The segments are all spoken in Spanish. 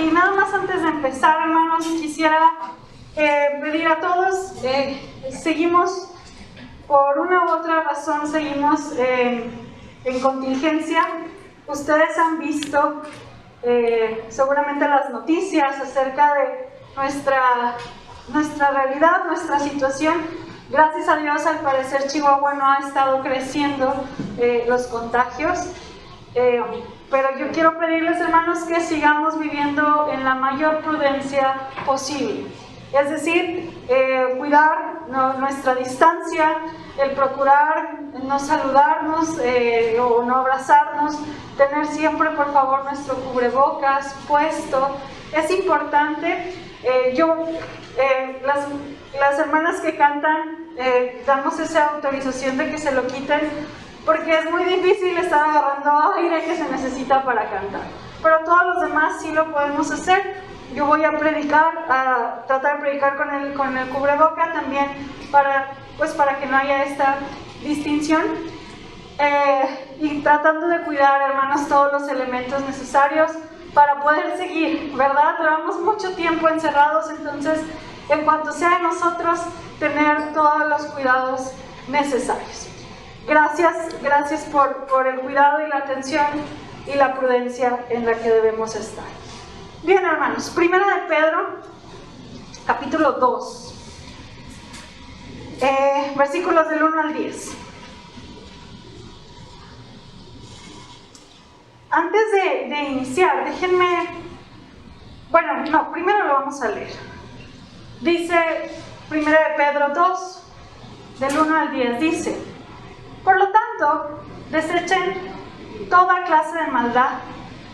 Y nada más antes de empezar, hermanos, quisiera pedir a todos, seguimos, por una u otra razón, seguimos en contingencia. Ustedes han visto seguramente las noticias acerca de nuestra realidad, nuestra situación. Gracias a Dios, al parecer Chihuahua no ha estado creciendo los contagios, pero yo quiero pedirles, hermanos, que sigamos viviendo en la mayor prudencia posible. Es decir, cuidar nuestra distancia, el procurar no saludarnos o no abrazarnos, tener siempre, por favor, nuestro cubrebocas puesto. Es importante. Las hermanas que cantan, damos esa autorización de que se lo quiten, porque es muy difícil estar agarrando aire que se necesita para cantar. Pero todos los demás sí lo podemos hacer. Yo voy a tratar de predicar con el cubreboca también, para que no haya esta distinción. Y tratando de cuidar, hermanos, todos los elementos necesarios para poder seguir, ¿verdad? Duramos mucho tiempo encerrados, entonces, en cuanto sea de nosotros, tener todos los cuidados necesarios. Gracias por el cuidado y la atención y la prudencia en la que debemos estar. Bien, hermanos, Primera de Pedro, capítulo 2, versículos del 1 al 10. Antes de iniciar, déjenme, primero lo vamos a leer. Dice Primera de Pedro 2, del 1 al 10, dice: por lo tanto, desechen toda clase de maldad,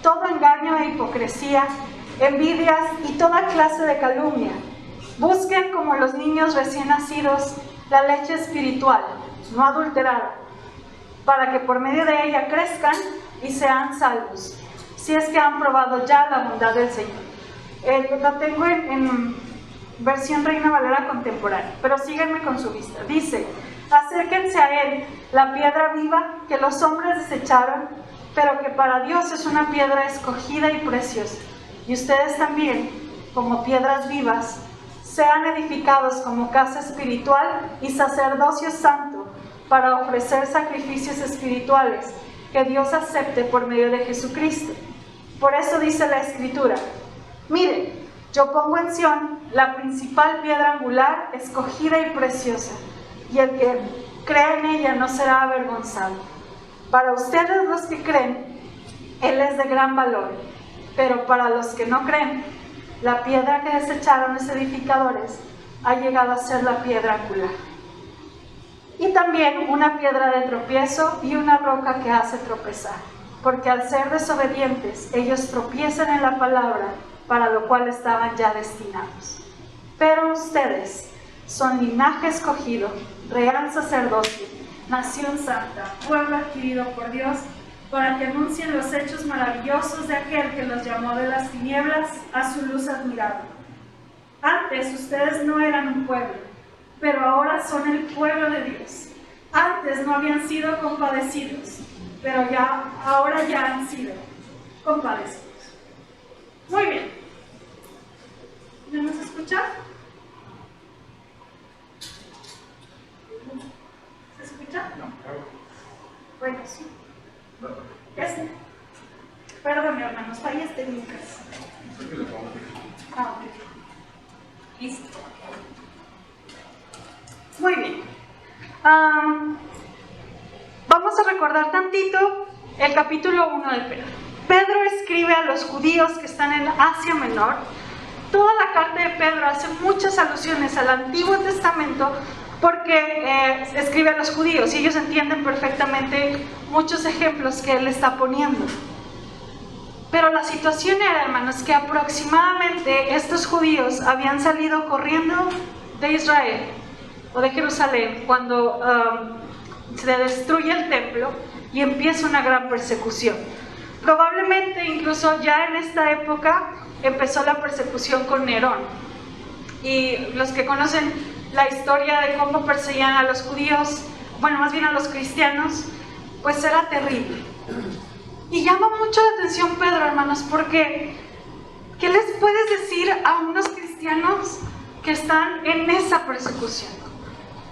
todo engaño e hipocresía, envidias y toda clase de calumnia. Busquen como los niños recién nacidos la leche espiritual, no adulterada, para que por medio de ella crezcan y sean salvos, si es que han probado ya la bondad del Señor. Lo tengo en versión Reina Valera contemporánea, pero síganme con su vista. Dice: acérquense a Él, la piedra viva que los hombres desecharon, pero que para Dios es una piedra escogida y preciosa. Y ustedes también, como piedras vivas, sean edificados como casa espiritual y sacerdocio santo, para ofrecer sacrificios espirituales que Dios acepte por medio de Jesucristo. Por eso dice la Escritura: miren, yo pongo en Sión la principal piedra angular, escogida y preciosa, y el que cree en ella no será avergonzado. Para ustedes los que creen, Él es de gran valor, pero para los que no creen, la piedra que desecharon los edificadores ha llegado a ser la piedra angular. Y también una piedra de tropiezo y una roca que hace tropezar, porque al ser desobedientes, ellos tropiezan en la palabra, para lo cual estaban ya destinados. Pero ustedes son linaje escogido, real sacerdocio, nación santa, pueblo adquirido por Dios, para que anuncien los hechos maravillosos de aquel que los llamó de las tinieblas a su luz admirable. Antes ustedes no eran un pueblo, pero ahora son el pueblo de Dios. Antes no habían sido compadecidos, pero ahora ya han sido compadecidos. Muy bien. ¿Podemos escuchar? ¿Se escucha? No. Bueno, sí. Perdón, hermanos, fallas técnicas. Listo. Muy bien. Vamos a recordar tantito el capítulo 1 de Pedro. Pedro escribe a los judíos que están en Asia Menor. Toda la carta de Pedro hace muchas alusiones al Antiguo Testamento, porque escribe a los judíos y ellos entienden perfectamente muchos ejemplos que él está poniendo. Pero la situación era, hermanos, que aproximadamente estos judíos habían salido corriendo de Israel o de Jerusalén cuando se destruye el templo y empieza una gran persecución. Probablemente incluso ya en esta época empezó la persecución con Nerón. Y los que conocen la historia de cómo perseguían a los judíos, bueno, más bien a los cristianos, pues era terrible. Y llama mucho la atención Pedro, hermanos, porque ¿Qué les puedes decir a unos cristianos que están en esa persecución?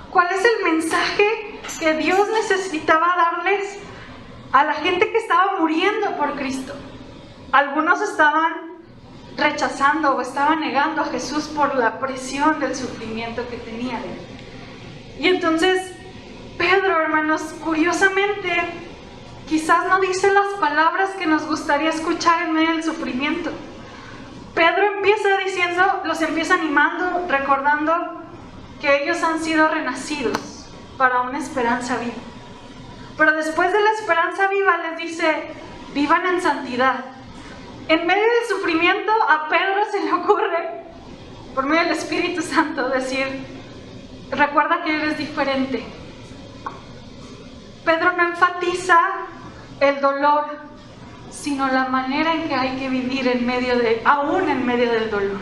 ¿Cuál es el mensaje que Dios necesitaba darles a la gente que estaba muriendo por Cristo? Algunos estaban rechazando o estaban negando a Jesús por la presión del sufrimiento que tenían. Y entonces Pedro, hermanos, curiosamente, quizás no dice las palabras que nos gustaría escuchar en medio del sufrimiento. Pedro empieza diciendo, los empieza animando, recordando que ellos han sido renacidos para una esperanza viva. Pero después de la esperanza viva les dice, vivan en santidad. En medio del sufrimiento a Pedro se le ocurre, por medio del Espíritu Santo, decir, recuerda que eres diferente. Pedro no enfatiza el dolor, sino la manera en que hay que vivir aún en medio del dolor.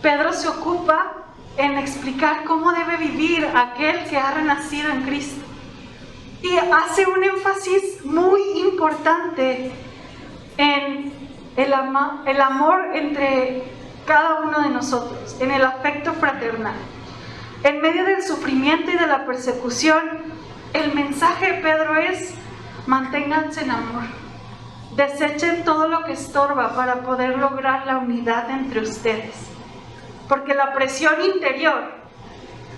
Pedro se ocupa en explicar cómo debe vivir aquel que ha renacido en Cristo. Y hace un énfasis muy importante en el amor entre cada uno de nosotros, en el afecto fraternal. En medio del sufrimiento y de la persecución, el mensaje de Pedro es: manténganse en amor. Desechen todo lo que estorba para poder lograr la unidad entre ustedes. Porque la presión interior,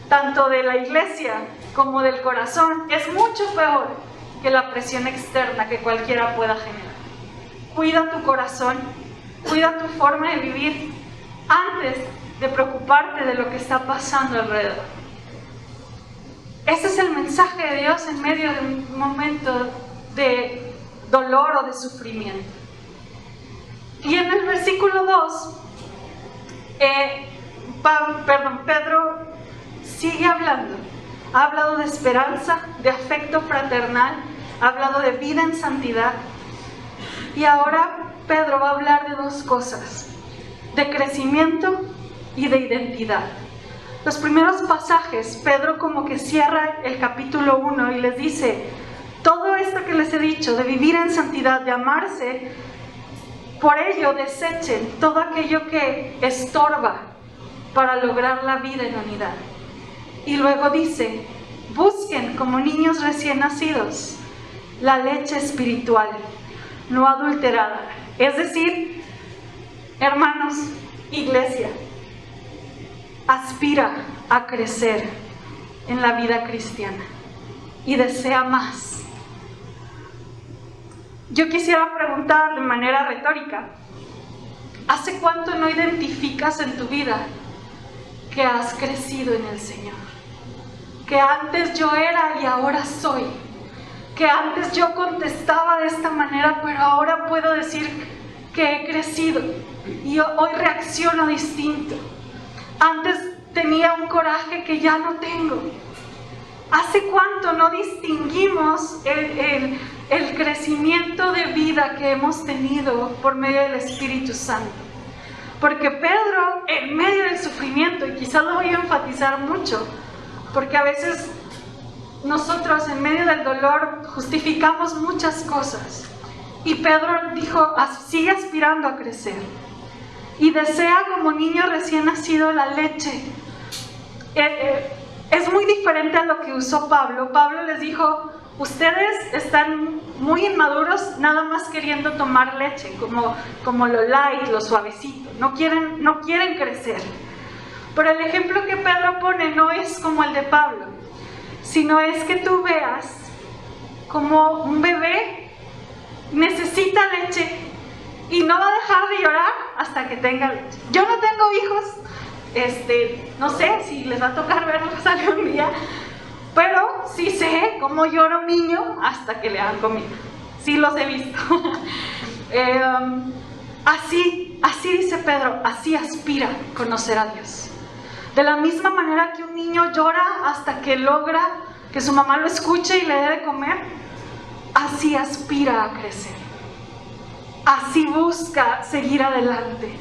tanto de la iglesia como del corazón, es mucho peor que la presión externa que cualquiera pueda generar. Cuida tu corazón, cuida tu forma de vivir antes de preocuparte de lo que está pasando alrededor. Ese es el mensaje de Dios en medio de un momento de dolor o de sufrimiento. Y en el versículo 2, Pedro sigue hablando. Ha hablado de esperanza, de afecto fraternal, ha hablado de vida en santidad. Y ahora Pedro va a hablar de dos cosas: de crecimiento y de identidad. Los primeros pasajes, Pedro como que cierra el capítulo 1 y les dice: todo esto que les he dicho, de vivir en santidad, de amarse, por ello desechen todo aquello que estorba para lograr la vida en unidad. Y luego dice: busquen como niños recién nacidos la leche espiritual, no adulterada. Es decir, hermanos, iglesia, aspira a crecer en la vida cristiana y desea más. Yo quisiera preguntar de manera retórica: ¿hace cuánto no identificas en tu vida que has crecido en el Señor? Que antes yo era y ahora soy. Que antes yo contestaba de esta manera, pero ahora puedo decir que he crecido y hoy reacciono distinto. Antes tenía un coraje que ya no tengo. ¿Hace cuánto no distinguimos el crecimiento de vida que hemos tenido por medio del Espíritu Santo? Porque Pedro, en medio del sufrimiento, y quizás lo voy a enfatizar mucho, porque a veces nosotros en medio del dolor justificamos muchas cosas, y Pedro dijo: sigue aspirando a crecer y desea como niño recién nacido la leche. Es muy diferente a lo que usó Pablo. Pablo les dijo: ustedes están muy inmaduros, nada más queriendo tomar leche, como lo light, lo suavecito, no quieren crecer. Pero el ejemplo que Pedro pone no es como el de Pablo, sino es que tú veas como un bebé necesita leche y no va a dejar de llorar hasta que tenga leche. Yo no tengo hijos, no sé si les va a tocar verlos algún día, pero sí sé cómo llora un niño hasta que le dan comida. Sí los he visto. Así dice Pedro, así aspira a conocer a Dios. De la misma manera que un niño llora hasta que logra que su mamá lo escuche y le dé de comer, así aspira a crecer. Así busca seguir adelante.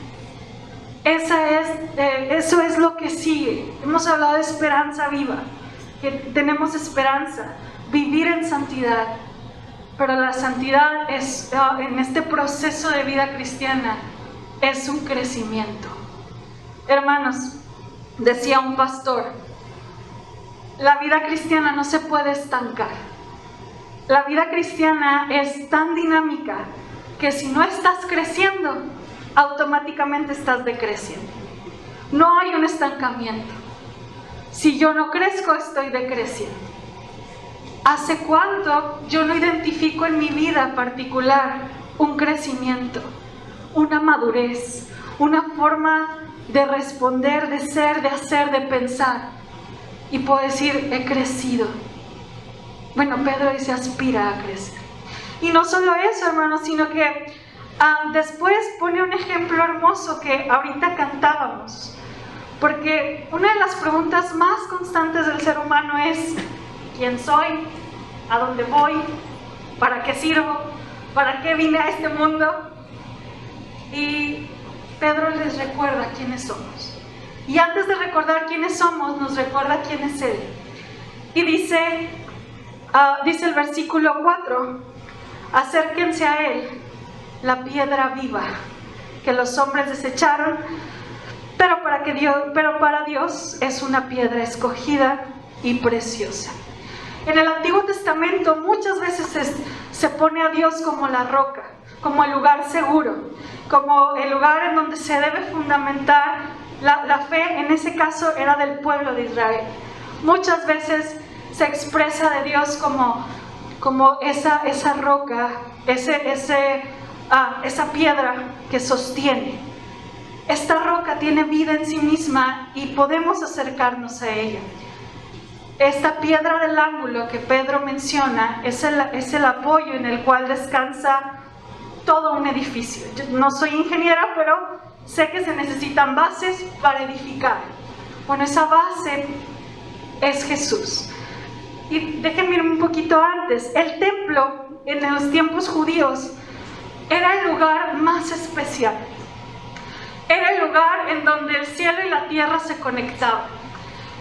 Eso es lo que sigue. Hemos hablado de esperanza viva, que tenemos esperanza, vivir en santidad. Pero la santidad en este proceso de vida cristiana es un crecimiento. Hermanos, decía un pastor, la vida cristiana no se puede estancar. La vida cristiana es tan dinámica que si no estás creciendo, automáticamente estás decreciendo. No hay un estancamiento. Si yo no crezco, estoy decreciendo. ¿Hace cuánto yo no identifico en mi vida particular un crecimiento, una madurez, una forma de responder, de ser, de hacer, de pensar? Y puedo decir, he crecido. Bueno, Pedro dice, aspira a crecer. Y no solo eso, hermanos, sino que después pone un ejemplo hermoso que ahorita cantábamos. Porque una de las preguntas más constantes del ser humano es, ¿quién soy? ¿A dónde voy? ¿Para qué sirvo? ¿Para qué vine a este mundo? Y Pedro les recuerda quiénes somos. Y antes de recordar quiénes somos, nos recuerda quién es Él. Y dice el versículo 4, acérquense a Él, la piedra viva, que los hombres desecharon, pero para Dios es una piedra escogida y preciosa. En el Antiguo Testamento muchas veces se pone a Dios como la roca, como el lugar seguro, como el lugar en donde se debe fundamentar la fe. En ese caso era del pueblo de Israel. Muchas veces se expresa de Dios como esa roca, esa piedra que sostiene. Esta roca tiene vida en sí misma y podemos acercarnos a ella. Esta piedra del ángulo que Pedro menciona es el apoyo en el cual descansa todo un edificio. Yo no soy ingeniera, pero sé que se necesitan bases para edificar. Bueno, esa base es Jesús. Y déjenme ir un poquito antes. El templo en los tiempos judíos era el lugar más especial. Era el lugar en donde el cielo y la tierra se conectaban.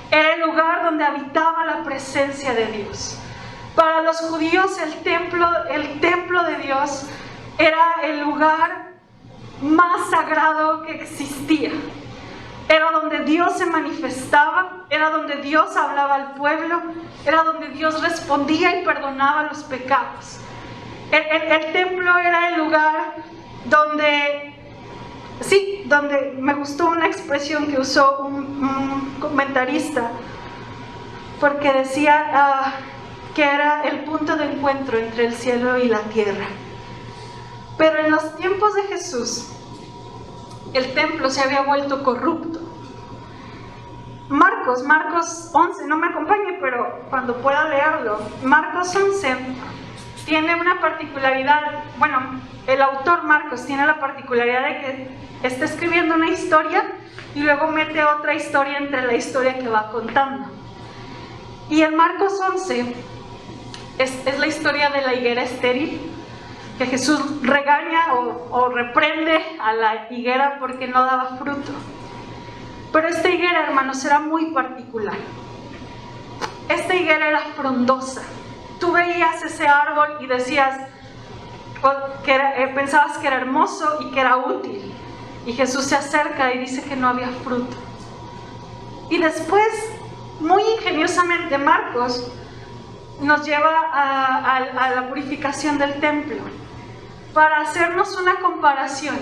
Era el lugar donde habitaba la presencia de Dios. Para los judíos el templo de Dios era el lugar más sagrado que existía. Era donde Dios se manifestaba, era donde Dios hablaba al pueblo, era donde Dios respondía y perdonaba los pecados. El templo era el lugar donde me gustó una expresión que usó un comentarista, porque decía que era el punto de encuentro entre el cielo y la tierra. Pero en los tiempos de Jesús, el templo se había vuelto corrupto. Marcos 11, no me acompañe, pero cuando pueda leerlo, Marcos 11 tiene una particularidad. Bueno, el autor Marcos tiene la particularidad de que está escribiendo una historia y luego mete otra historia entre la historia que va contando. Y en Marcos 11 es la historia de la higuera estéril, que Jesús regaña o reprende a la higuera porque no daba fruto. Pero esta higuera, hermanos, era muy particular. Esta higuera era frondosa. Tú veías ese árbol y decías pensabas que era hermoso y que era útil. Y Jesús se acerca y dice que no había fruto. Y después, muy ingeniosamente, Marcos nos lleva a la purificación del templo para hacernos una comparación.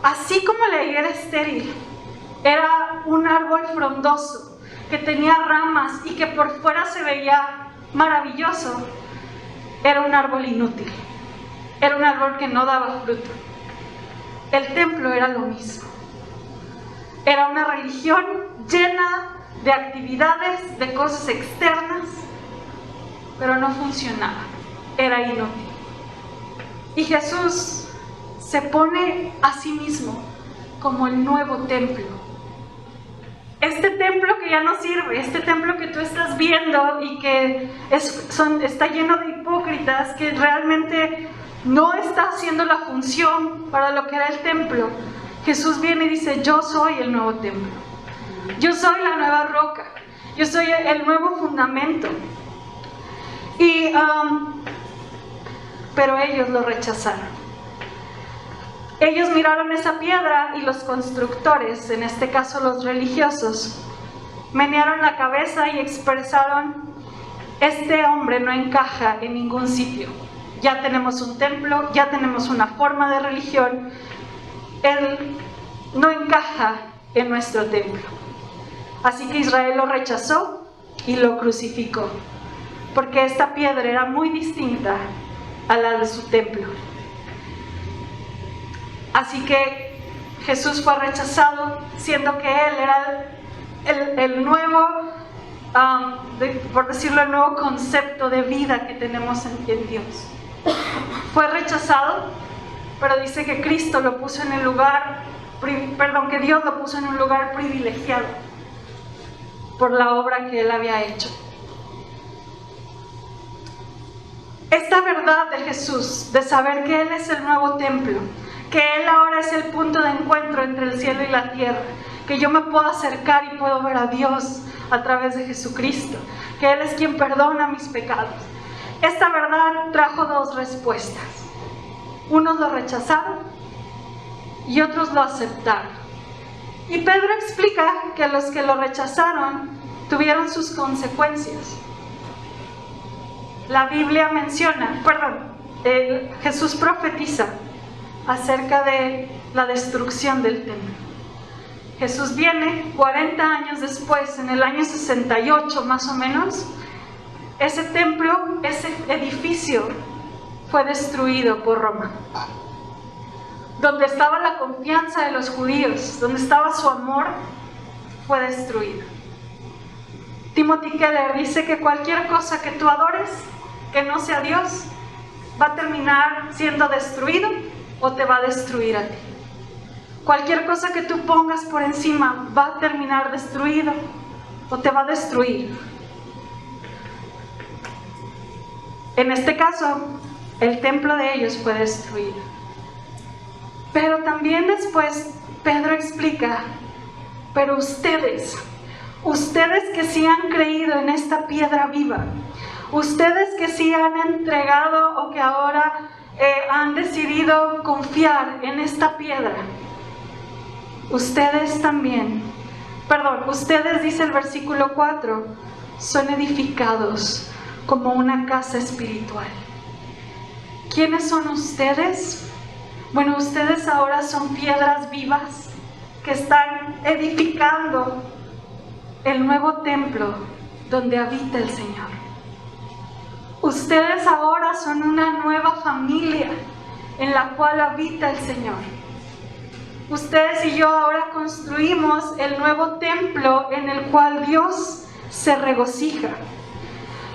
Así como la higuera estéril era un árbol frondoso que tenía ramas y que por fuera se veía maravilloso, era un árbol inútil, era un árbol que no daba fruto. El templo era lo mismo. Era una religión llena de actividades, de cosas externas, pero no funcionaba, era inútil. Y Jesús se pone a sí mismo como el nuevo templo. Este templo que ya no sirve, este templo que tú estás viendo y que está lleno de hipócritas, que realmente no está haciendo la función para lo que era el templo. Jesús viene y dice, yo soy el nuevo templo, yo soy la nueva roca, yo soy el nuevo fundamento. Pero ellos lo rechazaron. Ellos miraron esa piedra y los constructores, en este caso los religiosos, menearon la cabeza y expresaron: este hombre no encaja en ningún sitio. Ya tenemos un templo, ya tenemos una forma de religión. Él no encaja en nuestro templo. Así que Israel lo rechazó y lo crucificó, porque esta piedra era muy distinta a la de su templo. Así que Jesús fue rechazado, siendo que Él era el nuevo, por decirlo, el nuevo concepto de vida que tenemos en Dios. Fue rechazado, pero dice que Cristo lo puso en el lugar, que Dios lo puso en un lugar privilegiado por la obra que Él había hecho. Esta verdad de Jesús, de saber que Él es el nuevo templo, que Él ahora es el punto de encuentro entre el cielo y la tierra, que yo me puedo acercar y puedo ver a Dios a través de Jesucristo, que Él es quien perdona mis pecados. Esta verdad trajo dos respuestas. Unos lo rechazaron y otros lo aceptaron. Y Pedro explica que los que lo rechazaron tuvieron sus consecuencias. La Biblia menciona, Jesús profetiza acerca de la destrucción del templo. Jesús viene 40 años después, en el año 68 más o menos. Ese templo, ese edificio fue destruido por Roma. Donde estaba la confianza de los judíos, donde estaba su amor, fue destruido. Timothy Keller dice que cualquier cosa que tú adores, que no sea Dios, va a terminar siendo destruido o te va a destruir a ti. Cualquier cosa que tú pongas por encima va a terminar destruido o te va a destruir. En este caso, el templo de ellos fue destruido. Pero también después Pedro explica: pero ustedes que sí han creído en esta piedra viva, ustedes que sí han entregado o que ahora han decidido confiar en esta piedra, ustedes, dice el versículo 4, son edificados como una casa espiritual. ¿Quiénes son ustedes? Bueno, ustedes ahora son piedras vivas que están edificando el nuevo templo donde habita el Señor. Ustedes ahora son una nueva familia en la cual habita el Señor. Ustedes y yo ahora construimos el nuevo templo en el cual Dios se regocija.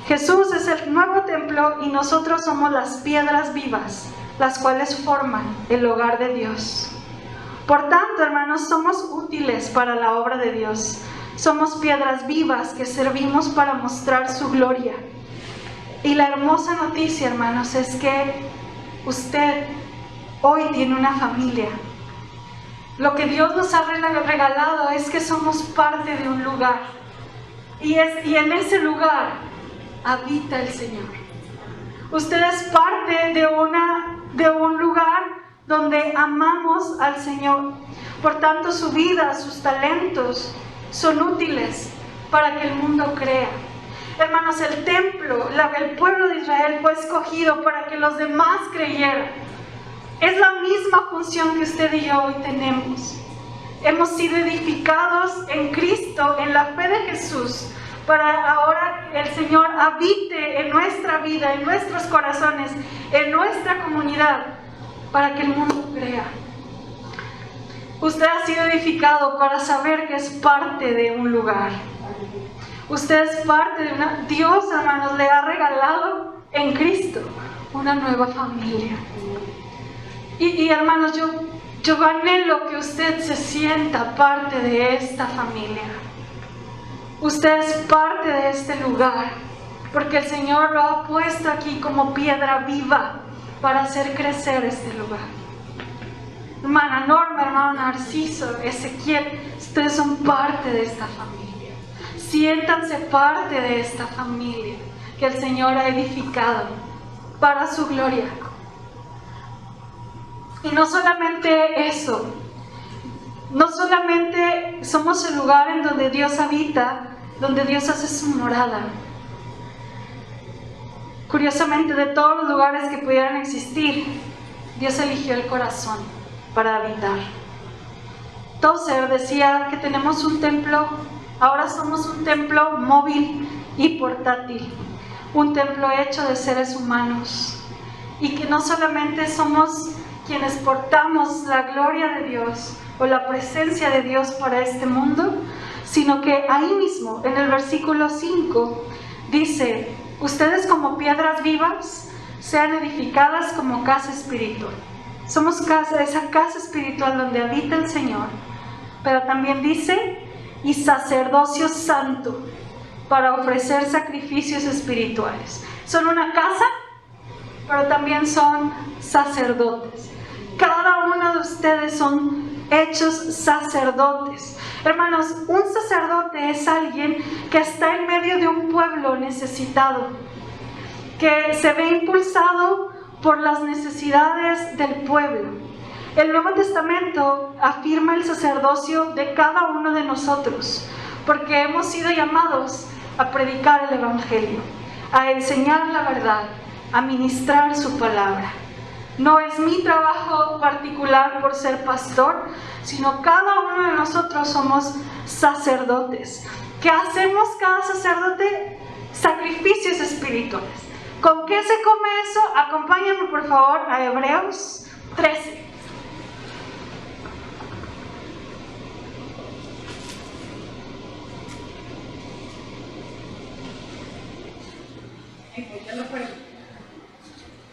Jesús es el nuevo templo y nosotros somos las piedras vivas, las cuales forman el hogar de Dios. Por tanto, hermanos, somos útiles para la obra de Dios. Somos piedras vivas que servimos para mostrar su gloria. Y la hermosa noticia, hermanos, es que usted hoy tiene una familia. Lo que Dios nos ha regalado es que somos parte de un lugar. Y en ese lugar habita el Señor. Usted es parte de un lugar donde amamos al Señor. Por tanto, su vida, sus talentos son útiles para que el mundo crea. Hermanos, el templo, el pueblo de Israel fue escogido para que los demás creyeran. Es la misma función que usted y yo hoy tenemos. Hemos sido edificados en Cristo, en la fe de Jesús, para ahora el Señor habite en nuestra vida, en nuestros corazones, en nuestra comunidad, para que el mundo crea. Usted ha sido edificado para saber que es parte de un lugar. Usted es parte de Dios, hermanos, le ha regalado en Cristo una nueva familia. Y hermanos, yo anhelo que usted se sienta parte de esta familia. Usted es parte de este lugar, porque el Señor lo ha puesto aquí como piedra viva para hacer crecer este lugar. Hermana Norma, hermano Narciso, Ezequiel, ustedes son parte de esta familia. Siéntanse parte de esta familia que el Señor ha edificado para su gloria. Y no solamente eso, no solamente somos el lugar en donde Dios habita, donde Dios hace su morada. Curiosamente, de todos los lugares que pudieran existir, Dios eligió el corazón para habitar. Tozer decía que tenemos un templo, ahora somos un templo móvil y portátil, un templo hecho de seres humanos, y que no solamente somos quienes portamos la gloria de Dios o la presencia de Dios para este mundo, sino que ahí mismo, en el versículo 5, dice: ustedes como piedras vivas sean edificadas como casa espiritual. Somos esa casa espiritual donde habita el Señor, pero también dice: y sacerdocio santo para ofrecer sacrificios espirituales. Son una casa, pero también son sacerdotes. Cada uno de ustedes son hechos sacerdotes. Hermanos, un sacerdote es alguien que está en medio de un pueblo necesitado, que se ve impulsado por las necesidades del pueblo. El Nuevo Testamento afirma el sacerdocio de cada uno de nosotros, porque hemos sido llamados a predicar el Evangelio, a enseñar la verdad, a ministrar su palabra. No es mi trabajo particular por ser pastor, sino cada uno de nosotros somos sacerdotes. ¿Qué hacemos cada sacerdote? Sacrificios espirituales. ¿Con qué se come eso? Acompáñame por favor a Hebreos 13.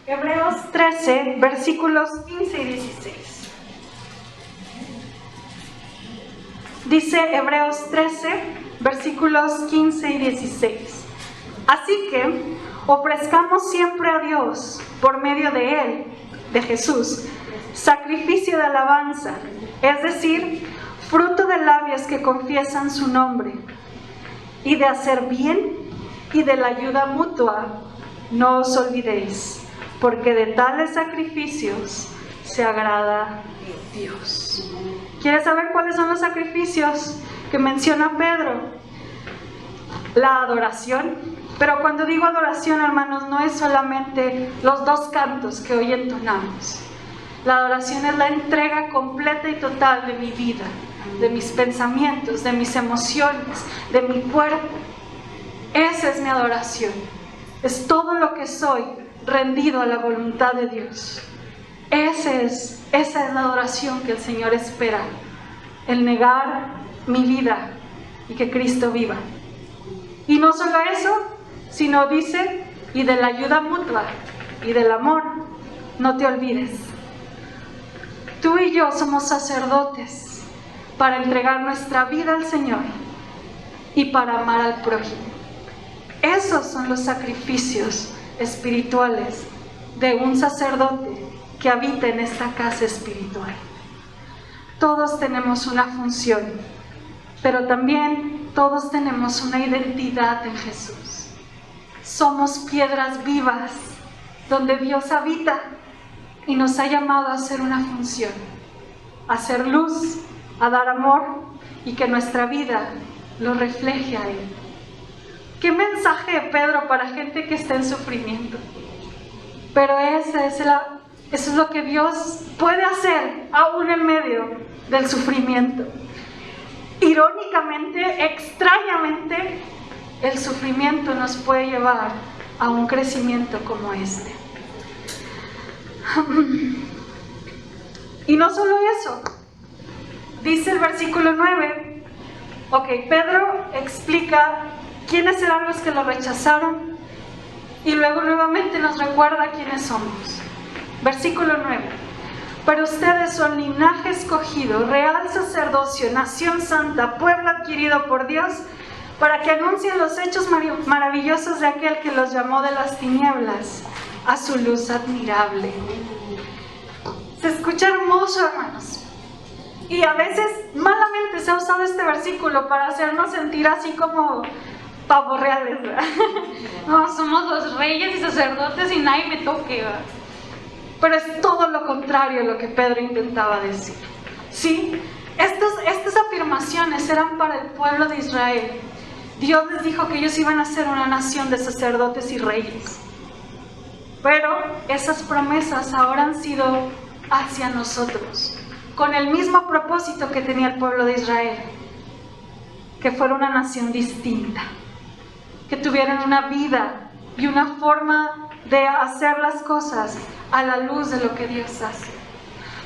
Hebreos 13, versículos 15 y 16. Dice Hebreos 13, versículos 15 y 16. Así que ofrezcamos siempre a Dios, por medio de Él, de Jesús, sacrificio de alabanza, es decir, fruto de labios que confiesan su nombre, y de hacer bien y de la ayuda mutua, no os olvidéis, porque de tales sacrificios se agrada Dios. ¿Quieres saber cuáles son los sacrificios que menciona Pedro? La adoración. Pero cuando digo adoración, hermanos, no es solamente los dos cantos que hoy entonamos. La adoración es la entrega completa y total de mi vida, de mis pensamientos, de mis emociones, de mi cuerpo. Esa es mi adoración. Es todo lo que soy rendido a la voluntad de Dios. Esa es la adoración que el Señor espera. El negar mi vida y que Cristo viva. Y no solo eso, sino dice, y de la ayuda mutua y del amor, no te olvides. Tú y yo somos sacerdotes para entregar nuestra vida al Señor y para amar al prójimo. Esos son los sacrificios espirituales de un sacerdote que habita en esta casa espiritual. Todos tenemos una función, pero también todos tenemos una identidad en Jesús. Somos piedras vivas donde Dios habita y nos ha llamado a hacer una función, a hacer luz, a dar amor y que nuestra vida lo refleje a Él. ¿Qué mensaje de Pedro para gente que está en sufrimiento? Pero eso es lo que Dios puede hacer aún en medio del sufrimiento. Irónicamente, extrañamente, el sufrimiento nos puede llevar a un crecimiento como este. Y no solo eso, dice el versículo 9, Pedro explica quiénes eran los que lo rechazaron y luego nuevamente nos recuerda quiénes somos. Versículo 9. Pero ustedes son linaje escogido, real sacerdocio, nación santa, pueblo adquirido por Dios, para que anuncien los hechos maravillosos de aquel que los llamó de las tinieblas a su luz admirable. Se escucha hermoso, hermanos. Y a veces malamente se ha usado este versículo para hacernos sentir así como pavos reales, ¿verdad? No, somos los reyes y sacerdotes y nadie me toque, ¿verdad? Pero es todo lo contrario a lo que Pedro intentaba decir. ¿Sí? Estas afirmaciones eran para el pueblo de Israel. Dios les dijo que ellos iban a ser una nación de sacerdotes y reyes. Pero esas promesas ahora han sido hacia nosotros, con el mismo propósito que tenía el pueblo de Israel, que fuera una nación distinta, que tuvieran una vida y una forma de hacer las cosas a la luz de lo que Dios hace.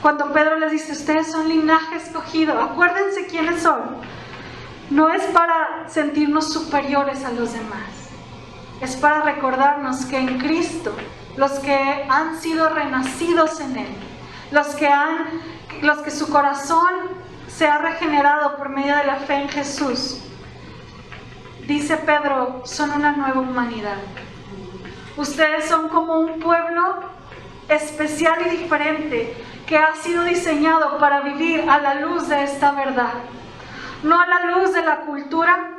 Cuando Pedro les dice, ustedes son linaje escogido, acuérdense quiénes son. No es para sentirnos superiores a los demás, es para recordarnos que en Cristo, los que han sido renacidos en Él, los que su corazón se ha regenerado por medio de la fe en Jesús, dice Pedro, son una nueva humanidad. Ustedes son como un pueblo especial y diferente que ha sido diseñado para vivir a la luz de esta verdad. No a la luz de la cultura,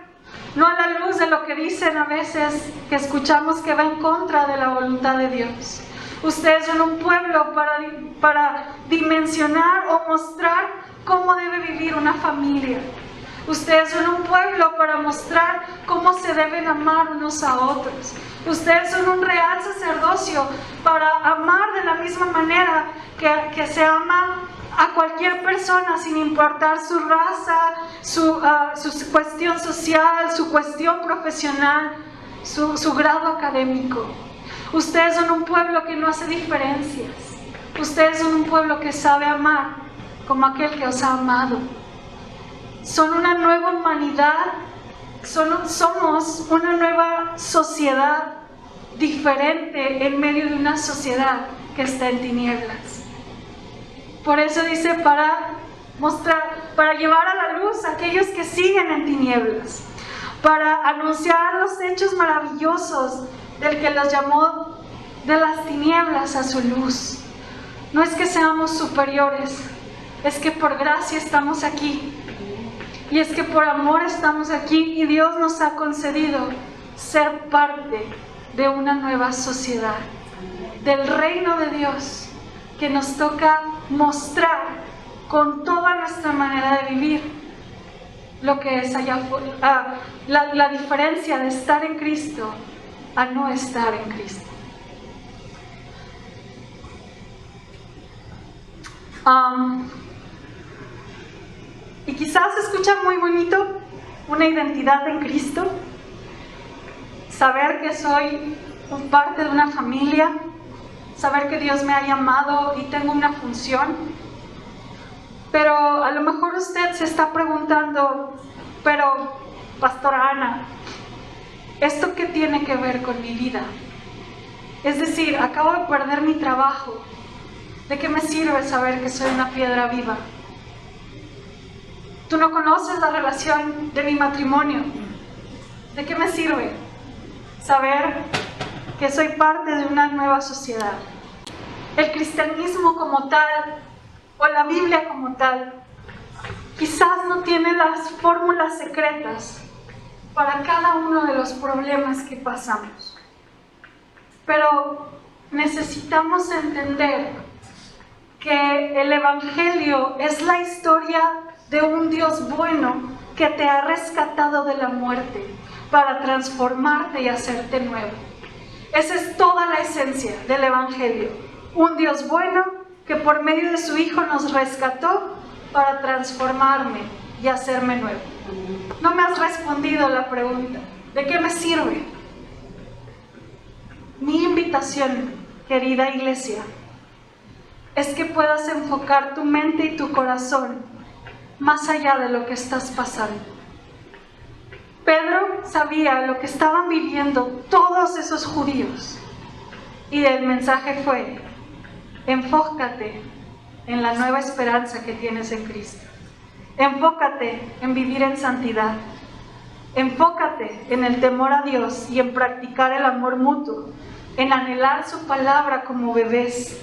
no a la luz de lo que dicen a veces, que escuchamos que va en contra de la voluntad de Dios. Ustedes son un pueblo para dimensionar o mostrar cómo debe vivir una familia. Ustedes son un pueblo para mostrar cómo se deben amar unos a otros. Ustedes son un real sacerdocio para amar de la misma manera que se ama a cualquier persona, sin importar su raza, su cuestión social, su cuestión profesional, su grado académico. Ustedes son un pueblo que no hace diferencias. Ustedes son un pueblo que sabe amar como aquel que os ha amado. Son una nueva humanidad, somos una nueva sociedad diferente en medio de una sociedad que está en tinieblas. Por eso dice, para llevar a la luz a aquellos que siguen en tinieblas, para anunciar los hechos maravillosos del que los llamó de las tinieblas a su luz. No es que seamos superiores, es que por gracia estamos aquí. Y es que por amor estamos aquí y Dios nos ha concedido ser parte de una nueva sociedad, del reino de Dios, que nos toca mostrar con toda nuestra manera de vivir lo que es allá afuera, la diferencia de estar en Cristo a no estar en Cristo. Y quizás se escucha muy bonito una identidad en Cristo, saber que soy parte de una familia, saber que Dios me ha llamado y tengo una función. Pero a lo mejor usted se está preguntando, pero Pastora Ana, ¿esto qué tiene que ver con mi vida? Es decir, acabo de perder mi trabajo. ¿De qué me sirve saber que soy una piedra viva? Tú no conoces la relación de mi matrimonio. ¿De qué me sirve saber que soy parte de una nueva sociedad? El cristianismo como tal, o la Biblia como tal, quizás no tiene las fórmulas secretas para cada uno de los problemas que pasamos. Pero necesitamos entender que el Evangelio es la historia de un Dios bueno que te ha rescatado de la muerte para transformarte y hacerte nuevo. Esa es toda la esencia del Evangelio. Un Dios bueno que por medio de su Hijo nos rescató para transformarme y hacerme nuevo. No me has respondido la pregunta, ¿de qué me sirve? Mi invitación, querida iglesia, es que puedas enfocar tu mente y tu corazón más allá de lo que estás pasando. Pedro sabía lo que estaban viviendo todos esos judíos y el mensaje fue: enfócate en la nueva esperanza que tienes en Cristo. Enfócate en vivir en santidad. Enfócate en el temor a Dios y en practicar el amor mutuo, en anhelar su palabra como bebés.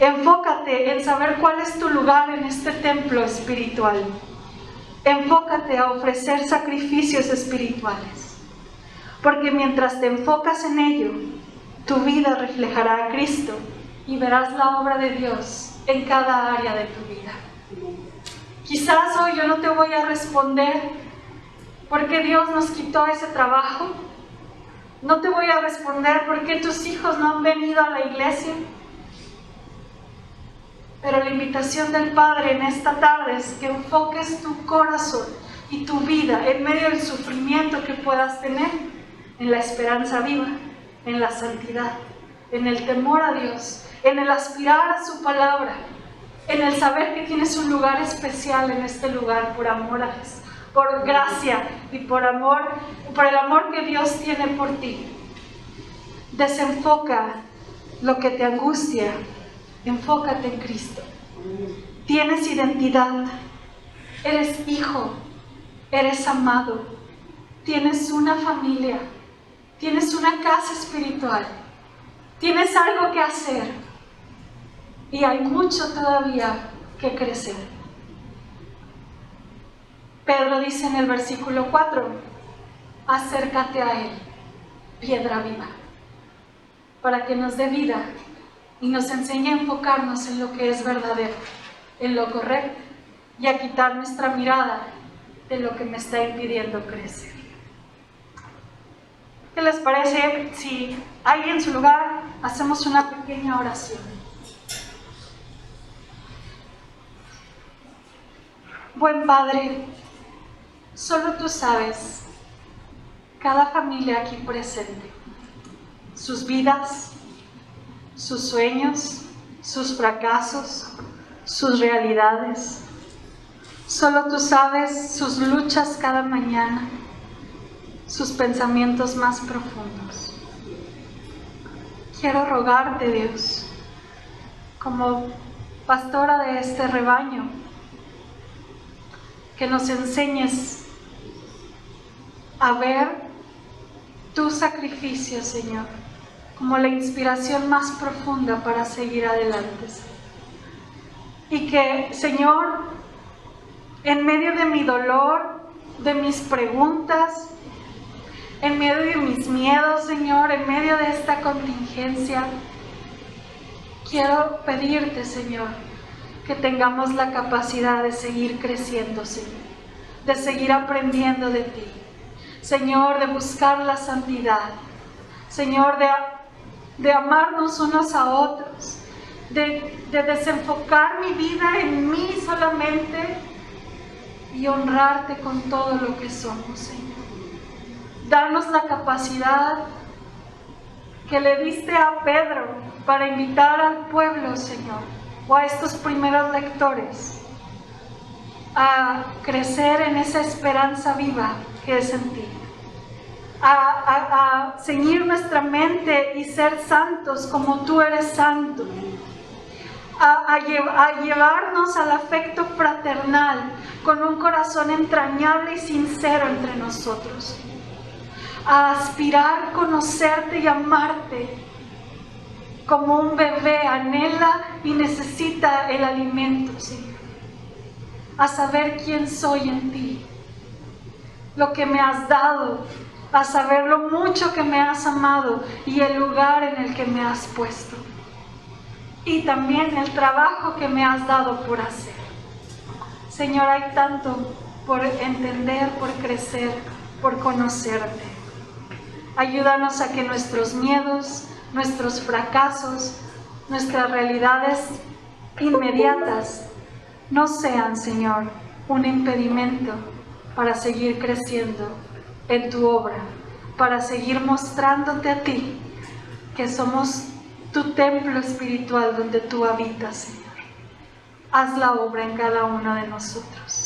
Enfócate en saber cuál es tu lugar en este templo espiritual. Enfócate a ofrecer sacrificios espirituales. Porque mientras te enfocas en ello, tu vida reflejará a Cristo y verás la obra de Dios en cada área de tu vida. Quizás hoy yo no te voy a responder porque Dios nos quitó ese trabajo. No te voy a responder porque tus hijos no han venido a la iglesia. Pero la invitación del Padre en esta tarde es que enfoques tu corazón y tu vida en medio del sufrimiento que puedas tener, en la esperanza viva, en la santidad, en el temor a Dios, en el aspirar a su palabra, en el saber que tienes un lugar especial en este lugar por amor a Jesús, por gracia y por el amor que Dios tiene por ti. Desenfoca lo que te angustia, enfócate en Cristo. Tienes identidad, eres hijo, eres amado, tienes una familia, tienes una casa espiritual, tienes algo que hacer y hay mucho todavía que crecer. Pedro dice en el versículo 4, acércate a Él, piedra viva, para que nos dé vida y nos enseñe a enfocarnos en lo que es verdadero, en lo correcto, y a quitar nuestra mirada de lo que me está impidiendo crecer. ¿Qué les parece si ahí en su lugar hacemos una pequeña oración? Buen Padre, solo tú sabes cada familia aquí presente, sus vidas, sus sueños, sus fracasos, sus realidades. Solo tú sabes sus luchas cada mañana, sus pensamientos más profundos. Quiero rogarte, Dios, como pastora de este rebaño, que nos enseñes a ver tu sacrificio, Señor, como la inspiración más profunda para seguir adelante. Y que, Señor, en medio de mi dolor, de mis preguntas, en medio de mis miedos, Señor, en medio de esta contingencia, quiero pedirte, Señor, que tengamos la capacidad de seguir creciendo, Señor, de seguir aprendiendo de ti, Señor, de buscar la santidad, Señor, de amarnos unos a otros, de desenfocar mi vida en mí solamente y honrarte con todo lo que somos, Señor. Danos la capacidad que le diste a Pedro para invitar al pueblo, Señor, o a estos primeros lectores, a crecer en esa esperanza viva que es en ti, a ceñir nuestra mente y ser santos como tú eres santo, a llevarnos al afecto fraternal con un corazón entrañable y sincero entre nosotros, a aspirar a conocerte y amarte como un bebé anhela y necesita el alimento, Señor, a saber quién soy en ti, lo que me has dado, a saber lo mucho que me has amado y el lugar en el que me has puesto, y también el trabajo que me has dado por hacer. Señor, hay tanto por entender, por crecer, por conocerte. Ayúdanos a que nuestros miedos, nuestros fracasos, nuestras realidades inmediatas no sean, Señor, un impedimento para seguir creciendo en tu obra, para seguir mostrándote a ti que somos tu templo espiritual donde tú habitas, Señor. Haz la obra en cada uno de nosotros.